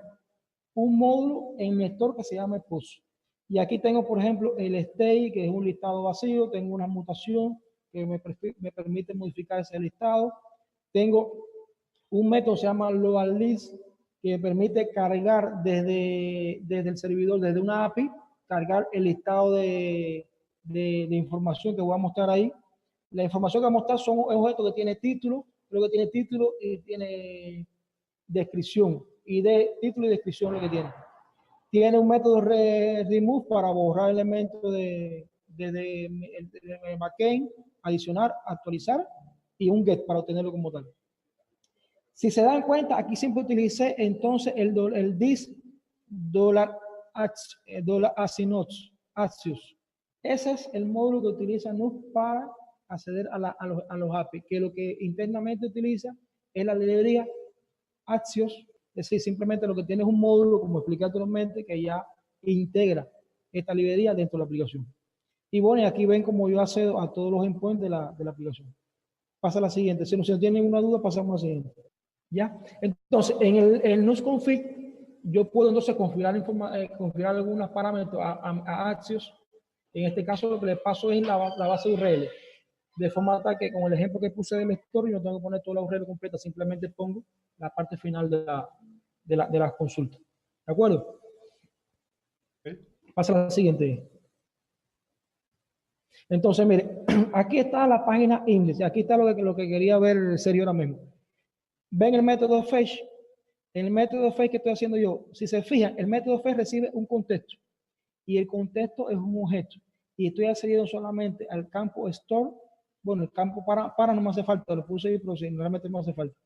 Speaker 1: un módulo en mi store que se llama post. Y aquí tengo, por ejemplo, el state, que es un listado vacío, tengo una mutación que me permite modificar ese listado. Tengo un método que se llama local list, que permite cargar desde el servidor, desde una API, cargar el listado de información que voy a mostrar ahí. La información que voy a mostrar es un objeto que tiene título, creo que tiene título y tiene descripción, y de título y descripción lo que tiene. Tiene un método remove para borrar elementos de backend, adicionar, actualizar, y un get para obtenerlo como tal. Si se dan cuenta, aquí siempre utilicé entonces el this $Axios. Ese es el módulo que utiliza NUS para acceder a los API, que lo que internamente utiliza es la librería Axios. Es decir, simplemente lo que tiene es un módulo, como expliqué anteriormente, que ya integra esta librería dentro de la aplicación. Y bueno, y aquí ven cómo yo accedo a todos los endpoints de la aplicación. Pasa a la siguiente. Si no tienen ninguna duda, pasamos a la siguiente. ¿Ya? Entonces, en el NUS-config, yo puedo entonces configurar algunos parámetros a Axios. En este caso, lo que le paso es la base URL. De forma tal que, con el ejemplo que puse del store, yo no tengo que poner toda la URL completa, simplemente pongo la parte final de la consulta. ¿De acuerdo?
Speaker 4: Okay.
Speaker 1: Pasa a la siguiente. Entonces, mire, aquí está la página índice. Aquí está lo que quería ver serio ahora mismo. Ven el método fetch. El método fetch que estoy haciendo yo, si se fijan, el método fetch recibe un contexto y el contexto es un objeto. Y estoy accediendo solamente al campo store. Bueno, el campo para no me hace falta, lo puse ahí, pero si realmente no me hace falta.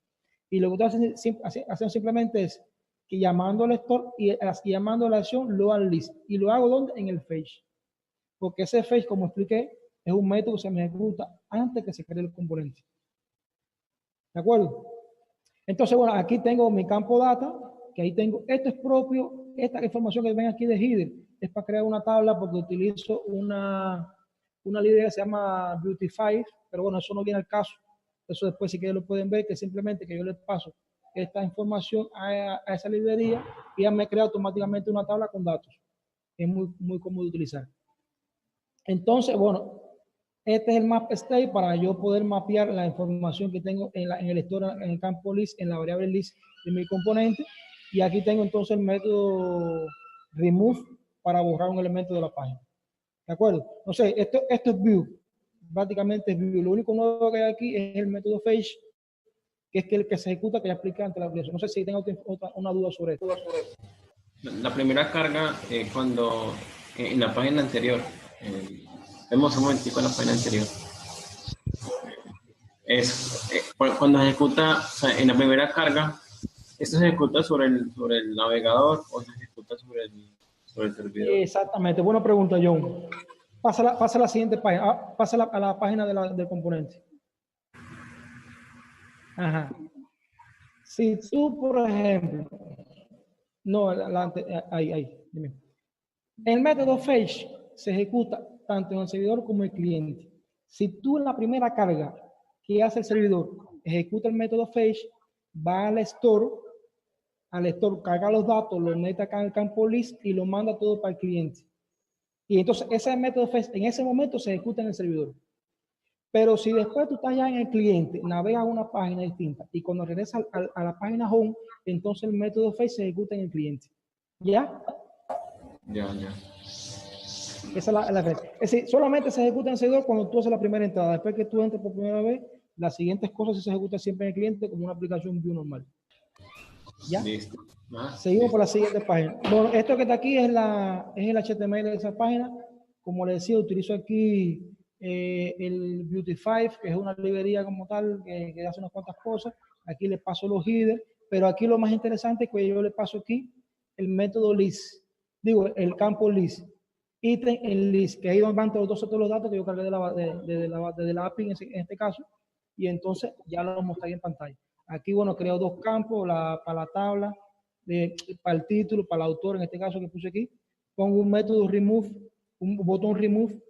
Speaker 1: Y lo que estoy haciendo simplemente es que llamando al store y llamando a la acción local list. ¿Y lo hago dónde? En el fetch. Porque ese fetch, como expliqué, es un método que se me ejecuta antes que se cree el componente. ¿De acuerdo? Entonces, bueno, aquí tengo mi campo data, que ahí tengo, esto es propio, esta información que ven aquí de header, es para crear una tabla porque utilizo una librería que se llama Beautify, pero bueno, eso no viene al caso. Eso después si quieren lo pueden ver, que simplemente que yo les paso esta información a esa librería y ya me crea automáticamente una tabla con datos. Es muy cómodo de utilizar. Entonces, bueno, este es el map state para yo poder mapear la información que tengo en el store, en el campo list, en la variable list de mi componente. Y aquí tengo entonces el método remove para borrar un elemento de la página. ¿De acuerdo? No sé, esto es Vue. Prácticamente es Vue. Lo único nuevo que hay aquí es el método fetch, que es el que se ejecuta, que ya expliqué antes la aplicación. No sé si tengo una duda sobre esto.
Speaker 3: La primera carga, cuando en la página anterior, vemos un momentico en la página anterior, es cuando se ejecuta, o sea, en la primera carga, ¿esto se ejecuta sobre el navegador o se ejecuta sobre el servidor?
Speaker 1: Exactamente, buena pregunta, John. Pasa a la siguiente página, pasa a la página del componente. Ajá. Si tú, por ejemplo, no, ahí, dime. El método fetch se ejecuta tanto en el servidor como en el cliente. Si tú en la primera carga que hace el servidor ejecuta el método fetch, va al store, carga los datos, los mete acá en el campo list y lo manda todo para el cliente. Y entonces ese método fetch en ese momento se ejecuta en el servidor. Pero si después tú estás ya en el cliente, navegas a una página distinta y cuando regresas a la página home, entonces el método fetch se ejecuta en el cliente. ¿Ya?
Speaker 3: Ya.
Speaker 1: Esa es la red. Es decir, solamente se ejecuta en el servidor cuando tú haces la primera entrada. Después que tú entres por primera vez, las siguientes cosas se ejecutan siempre en el cliente como una aplicación view normal. ¿Ya?
Speaker 3: Listo.
Speaker 1: Seguimos por la siguiente página. Bueno, esto que está aquí es el HTML de esa página. Como les decía, utilizo aquí el Beautify, que es una librería como tal que hace unas cuantas cosas. Aquí le paso los headers, pero aquí lo más interesante es que yo le paso aquí el método list. Digo, el campo list. Ítem en list, que ahí van todos los datos que yo cargué de la API en este caso. Y entonces ya lo mostré en pantalla. Aquí, bueno, creo dos campos, para la tabla, para el título, para el autor, en este caso que puse aquí. Pongo un método remove, un botón remove,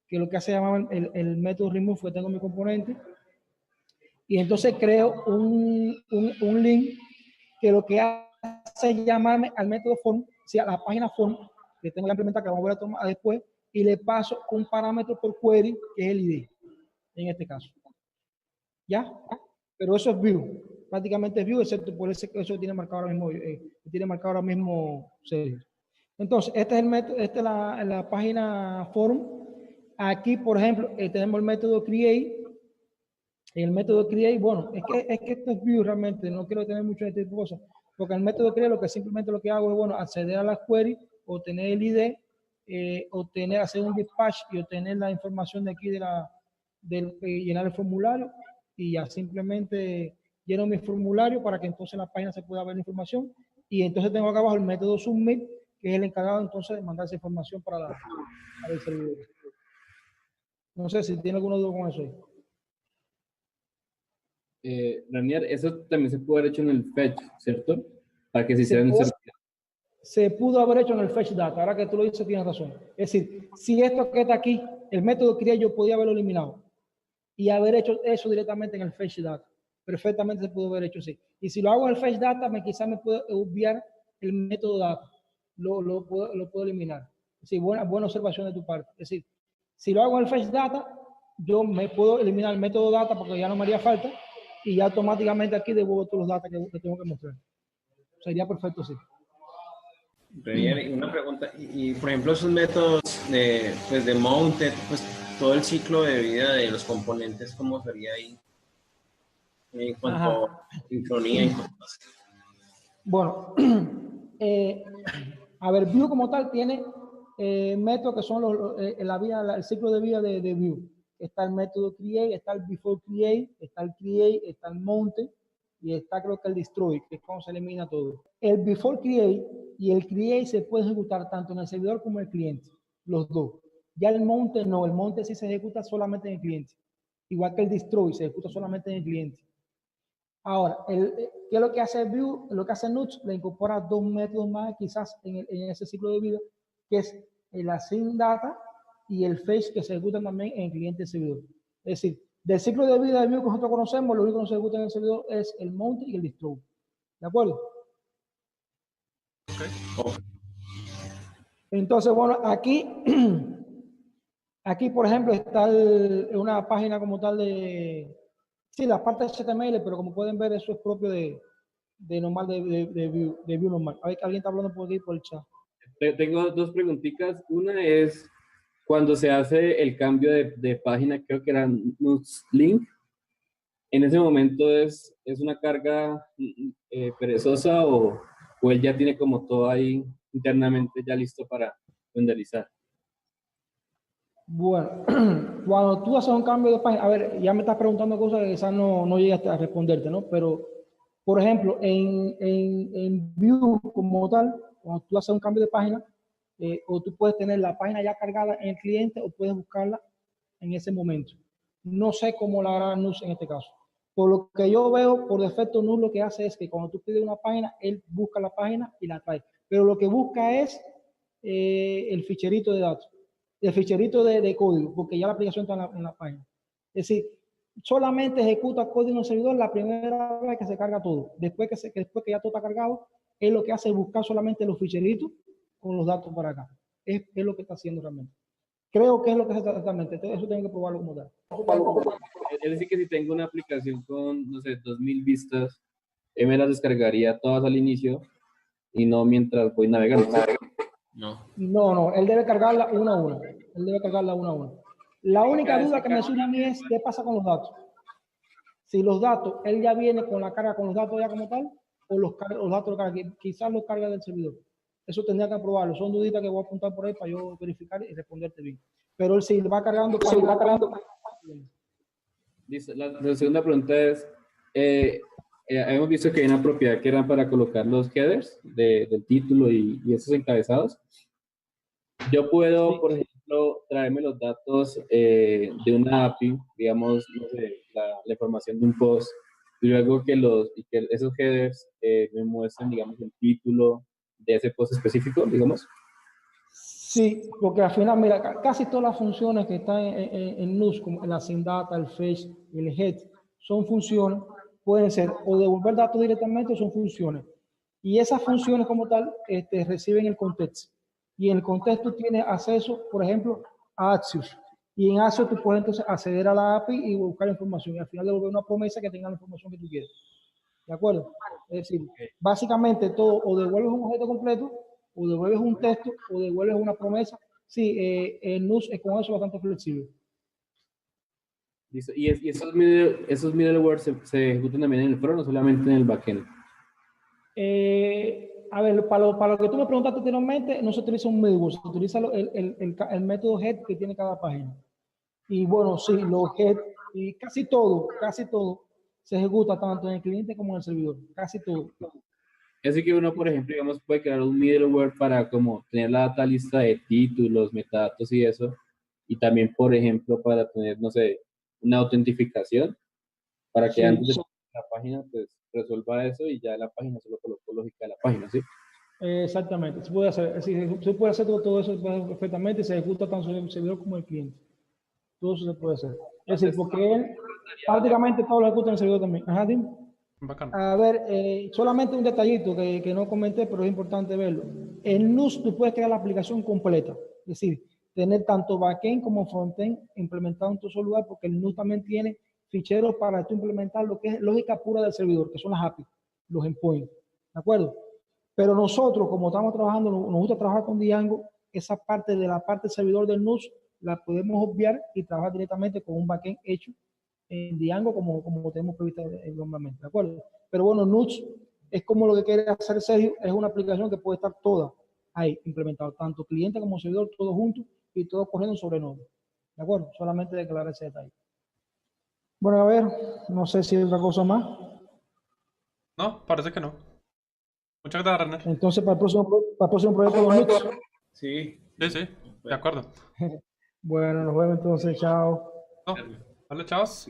Speaker 1: que es lo que hace llamar el método remove que tengo en mi componente. Y entonces creo un link que lo que hace es llamarme al método form, o sea, a la página form, que tengo que implementar, que vamos a tomar después, y le paso un parámetro por query, que es el ID, en este caso. ¿Ya? Pero eso es view. Prácticamente es view, excepto por ese que eso tiene marcado ahora mismo, Sergio. Entonces, este es el método, esta es la página forum. Aquí, por ejemplo, tenemos el método create. El método create, bueno, es que esto es view realmente, no quiero tener mucho de este tipo de cosas, porque el método create lo que hago es, bueno, acceder a las queries, obtener el ID, hacer un dispatch y obtener la información de aquí llenar el formulario y ya simplemente lleno mi formulario para que entonces en la página se pueda ver la información y entonces tengo acá abajo el método submit, que es el encargado entonces de mandar esa información para el servidor. No sé si tiene alguna duda con eso.
Speaker 2: Ranier, eso también se puede haber hecho en el fetch, ¿cierto? Para que se hiciera en el servidor.
Speaker 1: Se pudo haber hecho en el fetch data, ahora que tú lo dices tienes razón. Es decir, si esto que está aquí, el método create, yo podía haberlo eliminado y haber hecho eso directamente en el fetch data. Perfectamente se pudo haber hecho así. Y si lo hago en el fetch data, quizás me puede obviar el método data. Lo puedo eliminar. Sí, buena observación de tu parte. Es decir, si lo hago en el fetch data, yo me puedo eliminar el método data porque ya no me haría falta y ya automáticamente aquí devuelvo todos los datos que tengo que mostrar. Sería perfecto, sí.
Speaker 3: Renier, una pregunta, y por ejemplo esos métodos de mounted, pues todo el ciclo de vida de los componentes, ¿cómo sería ahí? En cuanto a sincronía y cosas.
Speaker 1: Bueno, a ver, Vue como tal tiene métodos que son el ciclo de vida de Vue. Está el método create, está el before create, está el mounted y está creo que el destroy, que es cuando se elimina todo. El before create y el create se puede ejecutar tanto en el servidor como en el cliente, los dos. Ya el mounted no, el mounted sí se ejecuta solamente en el cliente. Igual que el destroy se ejecuta solamente en el cliente. Ahora, ¿qué es lo que hace Vue? Lo que hace Nuxt, le incorpora dos métodos más quizás en ese ciclo de vida, que es el async data y el fetch, que se ejecutan también en el cliente servidor. Es decir, del ciclo de vida de Vue que nosotros conocemos, lo único que se ejecuta en el servidor es el mount y el destroy. ¿De acuerdo?
Speaker 3: Okay.
Speaker 1: Entonces, bueno, aquí por ejemplo, está una página como tal sí, la parte de HTML, pero como pueden ver, eso es propio de normal, de Vue normal. A ver, alguien está hablando por aquí por el chat.
Speaker 2: Tengo dos preguntitas. Una es, cuando se hace el cambio de página, creo que era Nuxt Link, en ese momento es una carga perezosa o él ya tiene como todo ahí internamente ya listo para renderizar.
Speaker 1: Bueno, cuando tú haces un cambio de página, a ver, ya me estás preguntando cosas que quizás no llegaste a responderte, ¿no? Pero, por ejemplo, en Vue como tal, cuando tú haces un cambio de página, o tú puedes tener la página ya cargada en el cliente o puedes buscarla en ese momento. No sé cómo la hará Nux en este caso. Por lo que yo veo, por defecto, Nux lo que hace es que cuando tú pides una página, él busca la página y la trae. Pero lo que busca es el ficherito de datos, el ficherito de código, porque ya la aplicación está en la página. Es decir, solamente ejecuta código en el servidor la primera vez que se carga todo. Después que ya todo está cargado, él lo que hace es buscar solamente los ficheritos con los datos para acá. Es lo que está haciendo realmente. Creo que es lo que hace exactamente. Entonces, eso tengo que probarlo como tal.
Speaker 2: Es decir, que si tengo una aplicación con, no sé, 2000 vistas, él me las descargaría todas al inicio y no mientras voy navegando.
Speaker 3: No.
Speaker 1: Él debe cargarla una a una. Él debe cargarla una a una. La única duda que me surge a mí es qué pasa con los datos. Si los datos, él ya viene con la carga con los datos ya como tal, o los datos los carga, quizás los carga del servidor. Eso tendría que probarlo. Son duditas que voy a apuntar por ahí para yo verificar y responderte bien. Pero él sí va cargando.
Speaker 2: Listo. La segunda pregunta es, hemos visto que hay una propiedad que era para colocar los headers del título y esos encabezados. Yo puedo, por ejemplo, traerme los datos de una API, digamos, no sé, la información de un post, y luego que esos headers me muestren, digamos, el título de ese post específico, digamos.
Speaker 1: Sí, porque al final, mira, casi todas las funciones que están en NUS, como la SynData, el fetch y el head, son funciones, pueden ser o devolver datos directamente o son funciones. Y esas funciones como tal reciben el contexto. Y en el contexto tienes acceso, por ejemplo, a Axios. Y en Axios tú puedes entonces acceder a la API y buscar información. Y al final devolver una promesa que tenga la información que tú quieres. ¿De acuerdo? Es decir, básicamente todo, o devuelves un objeto completo, o devuelves un texto, o devuelves una promesa. Sí, el NUS es con eso bastante flexible.
Speaker 2: Listo. ¿Y esos middleware se ejecutan también en el front o solamente en el backend?
Speaker 1: A ver, para lo que tú me preguntaste anteriormente, no se utiliza un middleware, se utiliza el método head que tiene cada página. Y bueno, sí, los head, y casi todo se ejecuta tanto en el cliente como en el servidor, casi todo.
Speaker 2: Así que uno, por ejemplo, digamos, puede crear un middleware para como tener la data lista de títulos, metadatos y eso. Y también, por ejemplo, para tener, no sé, una autentificación para que
Speaker 1: Sí.
Speaker 2: antes de la página, pues, resuelva eso y ya la página solo colocó lógica de la página, ¿sí?
Speaker 1: Exactamente, se puede hacer, se puede hacer todo eso perfectamente y se ejecuta tanto en el servidor como en el cliente. Todo eso se puede hacer. Es decir, porque él prácticamente todo lo ejecuta en el servidor también. Ajá, dime.
Speaker 4: Bacano.
Speaker 1: A ver, solamente un detallito que no comenté, pero es importante verlo. En NUS tú puedes crear la aplicación completa, es decir, tener tanto backend como frontend implementado en tu solo lugar, porque el NUS también tiene ficheros para tú implementar lo que es lógica pura del servidor, que son las API, los endpoints, ¿de acuerdo? Pero nosotros, como estamos trabajando, nos gusta trabajar con Django, esa parte de la parte del servidor del NUS la podemos obviar y trabajar directamente con un backend hecho en Django como tenemos previsto normalmente, ¿de acuerdo? Pero bueno, Nuts es como lo que quiere hacer Sergio, es una aplicación que puede estar toda ahí implementada, tanto cliente como servidor, todos juntos y todos corriendo sobre Node, ¿de acuerdo? Solamente declarar ese detalle. Bueno, a ver, no sé si hay otra cosa más.
Speaker 4: No, parece que no. Muchas gracias, René.
Speaker 1: Entonces, para el próximo proyecto de Nuts.
Speaker 3: Sí.
Speaker 4: Sí, sí, de acuerdo.
Speaker 1: Bueno, nos vemos entonces, chao.
Speaker 4: No, vale, chavos.